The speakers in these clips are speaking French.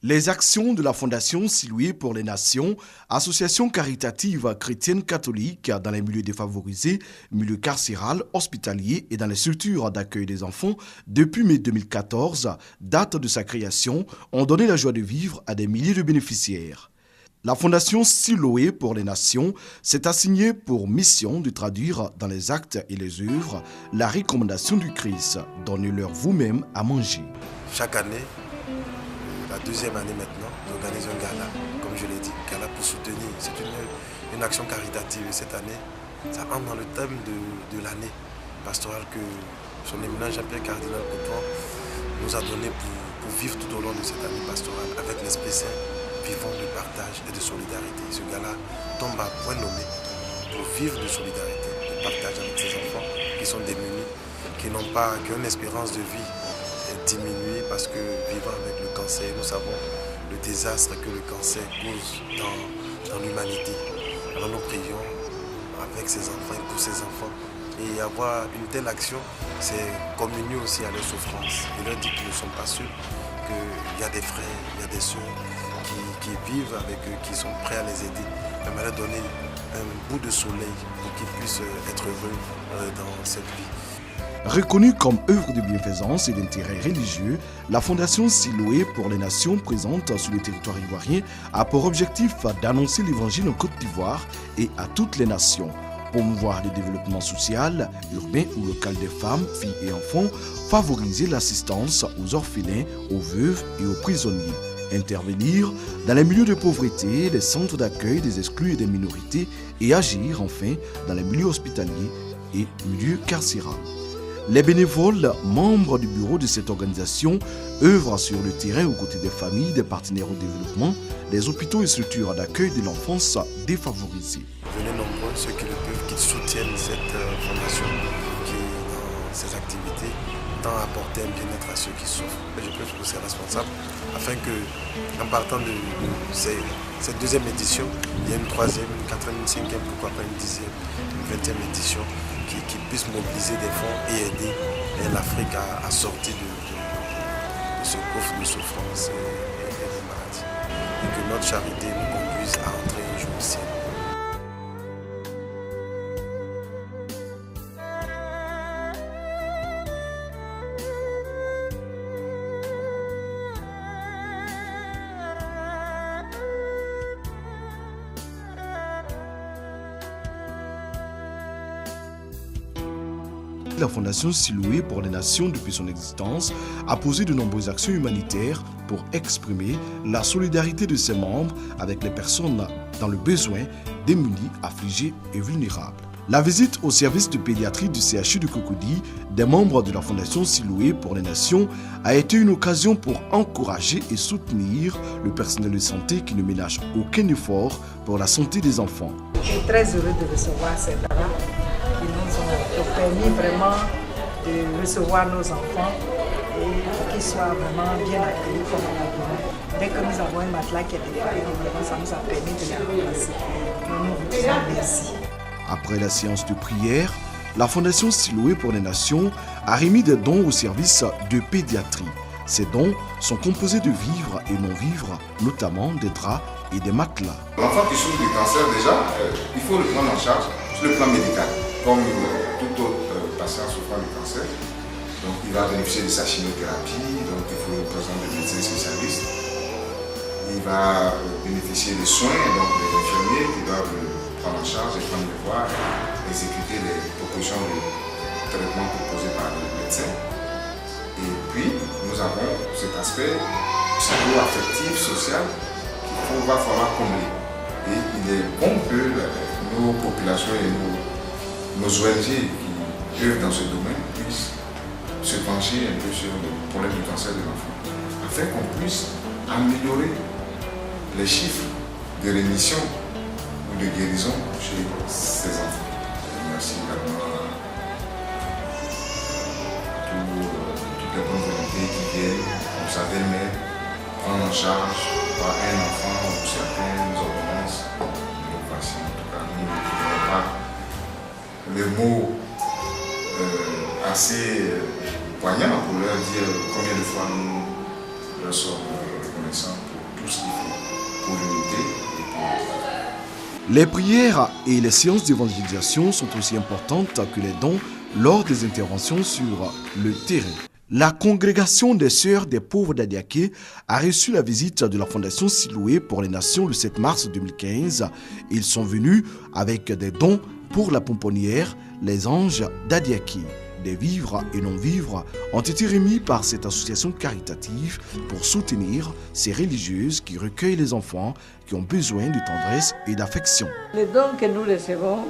Les actions de la Fondation Siloué pour les Nations, association caritative chrétienne catholique dans les milieux défavorisés, milieux carcéral, hospitaliers et dans les structures d'accueil des enfants, depuis mai 2014, date de sa création, ont donné la joie de vivre à des milliers de bénéficiaires. La Fondation Siloué pour les Nations s'est assignée pour mission de traduire dans les actes et les œuvres la recommandation du Christ, donnez-leur vous-même à manger. Chaque année, la deuxième année maintenant, j'organise un gala, comme je l'ai dit, gala pour soutenir. C'est une action caritative et cette année, ça entre dans le thème de l'année pastorale que son éminence Jean-Pierre Cardinal Coutron nous a donné pour vivre tout au long de cette année pastorale avec l'esprit saint, vivant de partage et de solidarité. Ce gala tombe à point nommé pour vivre de solidarité, de partage avec ces enfants qui sont démunis, qui ont une espérance de vie diminuée parce que vivant avec le cancer, nous savons le désastre que le cancer cause dans l'humanité. Alors nous prions avec ces enfants et pour ces enfants. Et avoir une telle action, c'est communier aussi à leurs souffrances et leur dire qu'ils ne sont pas seuls, qu'il y a des frères, il y a des soeurs qui vivent avec eux, qui sont prêts à les aider, même à leur donner un bout de soleil pour qu'ils puissent être heureux dans cette vie. Reconnue comme œuvre de bienfaisance et d'intérêt religieux, la Fondation Siloué pour les Nations présente sur le territoire ivoirien a pour objectif d'annoncer l'évangile en Côte d'Ivoire et à toutes les nations, promouvoir le développement social, urbain ou local des femmes, filles et enfants, favoriser l'assistance aux orphelins, aux veuves et aux prisonniers, intervenir dans les milieux de pauvreté, les centres d'accueil des exclus et des minorités et agir enfin dans les milieux hospitaliers et milieux carcéraux. Les bénévoles, membres du bureau de cette organisation, œuvrent sur le terrain aux côtés des familles, des partenaires au développement, des hôpitaux et structures d'accueil de l'enfance défavorisée. Venez nombreux, ceux qui le peuvent, qui soutiennent cette fondation qui, dans ses activités, tend à apporter un bien-être à ceux qui souffrent. Je peux pour ces responsables afin que, en partant de cette deuxième édition, il y a une troisième, une quatrième, une cinquième, pourquoi pas une dixième, une 20e édition qui puisse mobiliser des fonds et aider l'Afrique à sortir de ce gouffre de souffrance et de maladie. Et que notre charité nous conduise à entrer un jour au ciel. La Fondation Siloué pour les Nations, depuis son existence, a posé de nombreuses actions humanitaires pour exprimer la solidarité de ses membres avec les personnes dans le besoin, démunies, affligées et vulnérables. La visite au service de pédiatrie du CHU de Cocody des membres de la Fondation Siloué pour les Nations a été une occasion pour encourager et soutenir le personnel de santé qui ne ménage aucun effort pour la santé des enfants. Je suis très heureux de recevoir ces draps qui nous ont permis vraiment de recevoir nos enfants et qu'ils soient vraiment bien accueillis comme on a besoin. Dès que nous avons un matelas qui est défaillant, ça nous a permis de les remplacer. Nous nous disons merci. Après la séance de prière, la Fondation Siloué pour les Nations a remis des dons au service de pédiatrie. Ces dons sont composés de vivres et non-vivres, notamment des draps et des matelas. L'enfant qui souffre du cancer, déjà, il faut le prendre en charge sur le plan médical, comme tout autre patient souffrant du cancer. Donc il va bénéficier de sa chimiothérapie, donc il faut présenter des médecins spécialistes. Il va bénéficier des soins, donc des infirmiers qui doivent le prendre en charge et prendre le devoir, exécuter les propositions de traitement proposées par le médecin. Et puis, nous avons cet aspect psycho-affectif, social, qu'il va falloir combler. Et il est bon que nos populations et nos ONG qui œuvrent dans ce domaine puissent se pencher un peu sur le problème du cancer de l'enfant, afin qu'on puisse améliorer les chiffres de rémission ou de guérison chez ces enfants. Merci également à toutes les bonnes volontés qui viennent, vous savez, mais prendre en charge par un enfant ou certaines ordonnances de nos patients. En tout cas, nous ne trouvons pas le mot assez poignant pour leur dire combien de fois nous leur sommes reconnaissants pour tout ce qu'il faut pour l'unité et pour... Les prières et les séances d'évangélisation sont aussi importantes que les dons lors des interventions sur le terrain. La congrégation des Sœurs des pauvres d'Adiaké a reçu la visite de la Fondation Siloué pour les Nations le 7 mars 2015. Ils sont venus avec des dons pour la pomponnière Les Anges d'Adiaké. Des vivres et non-vivres ont été remis par cette association caritative pour soutenir ces religieuses qui recueillent les enfants qui ont besoin de tendresse et d'affection. Les dons que nous recevons,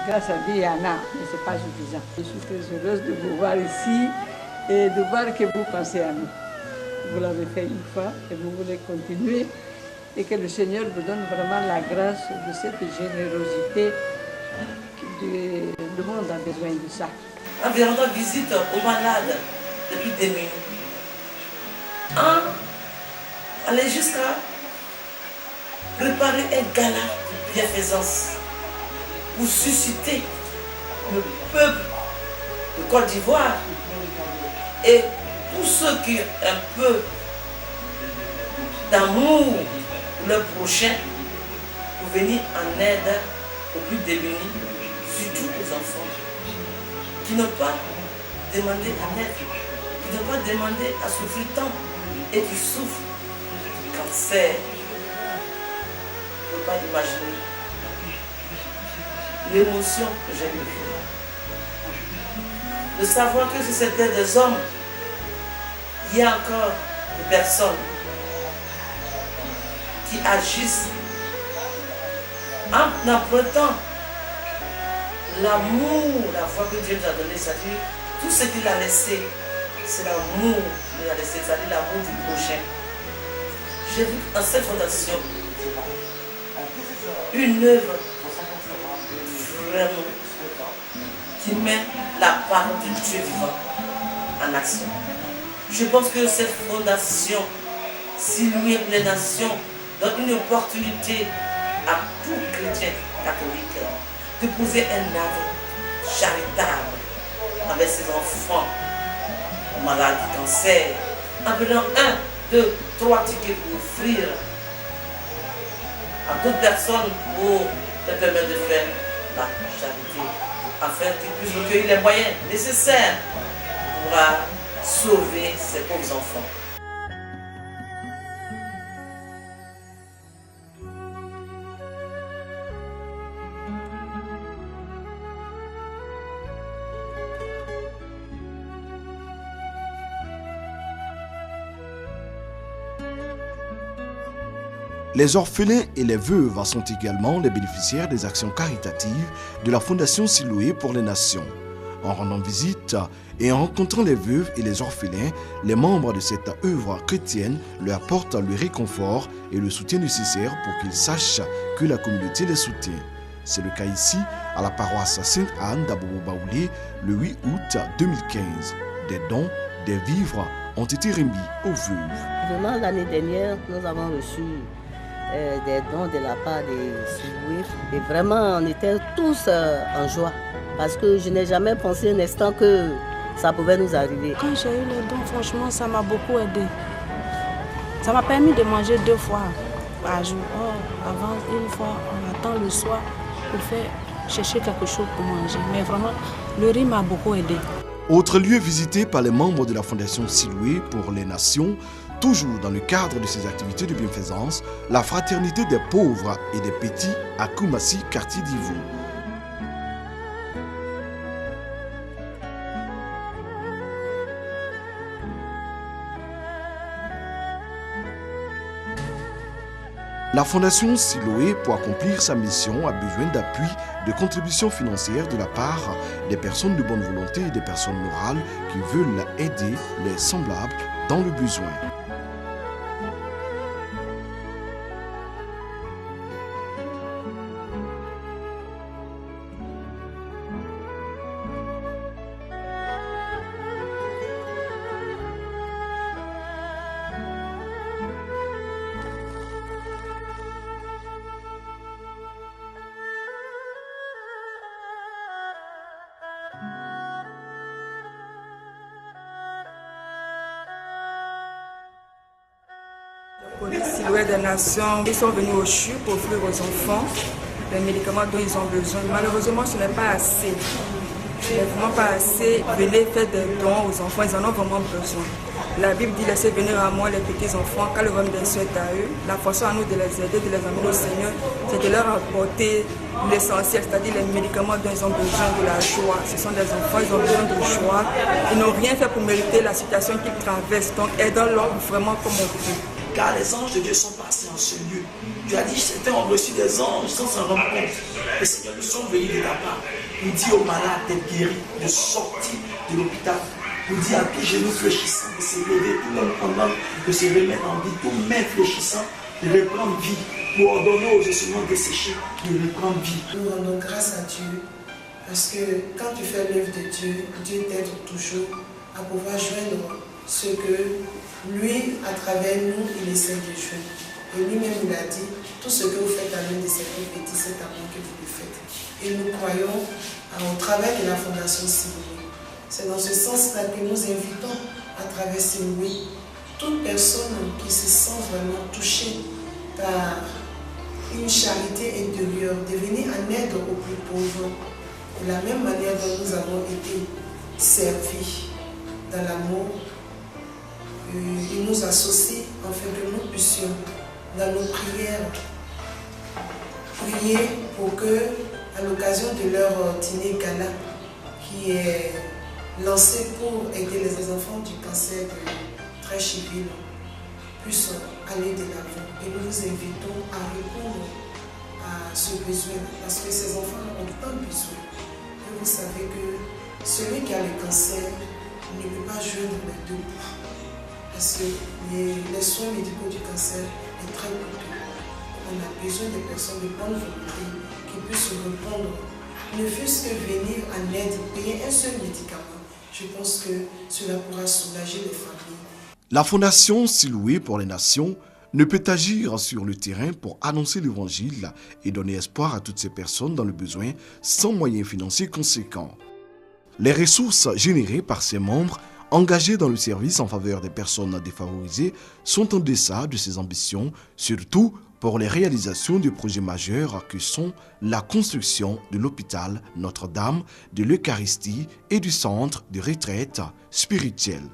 grâce à Dieu, il y en a, mais ce n'est pas suffisant. Je suis très heureuse de vous voir ici et de voir que vous pensez à nous. Vous l'avez fait une fois et vous voulez continuer et que le Seigneur vous donne vraiment la grâce de cette générosité. Le monde a besoin de ça. Environnement visite aux malades depuis des minutes. Aller jusqu'à préparer un gala de bienfaisance pour susciter le peuple de Côte d'Ivoire et tous ceux qui ont un peu d'amour pour leur prochain pour venir en aide aux plus démunis, surtout aux enfants, qui n'ont pas demandé à naître, qui n'ont pas demandé à souffrir tant et qui souffrent du cancer. Je ne peux pas imaginer l'émotion que j'ai eue. De savoir que sur cette terre des hommes, il y a encore des personnes qui agissent en empruntant l'amour, la foi que Dieu nous a donnée, c'est-à-dire tout ce qu'il a laissé, c'est l'amour qu'il nous a laissé, c'est-à-dire l'amour du prochain. J'ai vu dans cette fondation une œuvre vraiment qui met la part de Dieu vivant en action. Je pense que cette fondation, Siloué pour les Nations, donne une opportunité à tout chrétien catholique de poser un acte charitable avec ses enfants malades du cancer, en prenant 1, 2, 3 tickets pour offrir à d'autres personnes pour leur permettre de faire la charité, afin qu'ils puissent recueillir les moyens nécessaires pour sauver ces pauvres enfants. Les orphelins et les veuves sont également les bénéficiaires des actions caritatives de la Fondation Siloué pour les Nations. En rendant visite et en rencontrant les veuves et les orphelins, les membres de cette œuvre chrétienne leur apportent le réconfort et le soutien nécessaire pour qu'ils sachent que la communauté les soutient. C'est le cas ici à la paroisse Sainte-Anne d'Abobo-Baoulé le 8 août 2015. Des dons, des vivres ont été remis aux veuves. Vraiment, l'année dernière, nous avons reçu des dons de la part des Siloué. Et vraiment, on était tous en joie. Parce que je n'ai jamais pensé un instant que ça pouvait nous arriver. Quand j'ai eu les dons, franchement, ça m'a beaucoup aidé. Ça m'a permis de manger 2 fois par jour. Oh, avant, une fois, on attend le soir pour chercher quelque chose pour manger. Mais vraiment, le riz m'a beaucoup aidé. Autre lieu visité par les membres de la Fondation Siloué pour les Nations, toujours dans le cadre de ces activités de bienfaisance, la fraternité des pauvres et des petits à Koumassi, quartier d'Ivaux. La Fondation Siloué, pour accomplir sa mission, a besoin d'appui, de contributions financières de la part des personnes de bonne volonté et des personnes morales qui veulent aider les semblables dans le besoin. Siloué des Nations, ils sont venus au CHU pour offrir aux enfants les médicaments dont ils ont besoin. Malheureusement, ce n'est pas assez. Ce n'est vraiment pas assez. Venez faire des dons aux enfants, ils en ont vraiment besoin. La Bible dit laissez venir à moi les petits enfants, car le royaume des cieux est à eux. La façon à nous de les aider, de les amener au Seigneur, c'est de leur apporter l'essentiel, c'est-à-dire les médicaments dont ils ont besoin, de la joie. Ce sont des enfants, ils ont besoin de joie. Ils n'ont rien fait pour mériter la situation qu'ils traversent. Donc aidons-leur vraiment comme on peut. Car les anges de Dieu sont passés en ce lieu. Tu as dit, certains ont reçu des anges sans s'en rendre compte. Les Seigneurs nous sont venus de ta part pour dire aux malades d'être guéris, de sortir de l'hôpital, pour dire à tout genou fléchissant de se lever, tout même pendant de se remettre en vie, tout même fléchissant de reprendre vie, pour ordonner aux ossements desséchés de reprendre vie. Nous rendons grâce à Dieu parce que quand tu fais l'œuvre de Dieu, Dieu t'aide toujours à pouvoir joindre ce que lui, à travers nous, il essaie de jouer. Et lui-même, il a dit, tout ce que vous faites à l'un de ces plus petits, c'est à moi que vous le faites. Et nous croyons au travail de la Fondation Siloué. C'est dans ce sens-là que nous invitons, à travers Siloué, toute personne qui se sent vraiment touchée par une charité intérieure, de venir en aide aux plus pauvres, de la même manière dont nous avons été servis dans l'amour. Il nous associe afin que nous puissions, dans nos prières, prier pour que, à l'occasion de leur dîner gala, qui est lancé pour aider les enfants du cancer de Trécheville, puissent aller de l'avant. Et nous vous invitons à répondre à ce besoin, parce que ces enfants ont tant besoin. Et vous savez que celui qui a le cancer ne peut pas joindre les deux. Parce que les soins médicaux du cancer est très coûteux. On a besoin de personnes de bonne volonté qui puissent répondre, ne fût-ce que venir en aide, payer un seul médicament. Je pense que cela pourra soulager les familles. La Fondation Siloué pour les Nations ne peut agir sur le terrain pour annoncer l'évangile et donner espoir à toutes ces personnes dans le besoin sans moyens financiers conséquents. Les ressources générées par ses membres engagés dans le service en faveur des personnes défavorisées sont en deçà de ses ambitions, surtout pour les réalisations de projets majeurs que sont la construction de l'hôpital Notre-Dame, de l'Eucharistie et du centre de retraite spirituelle.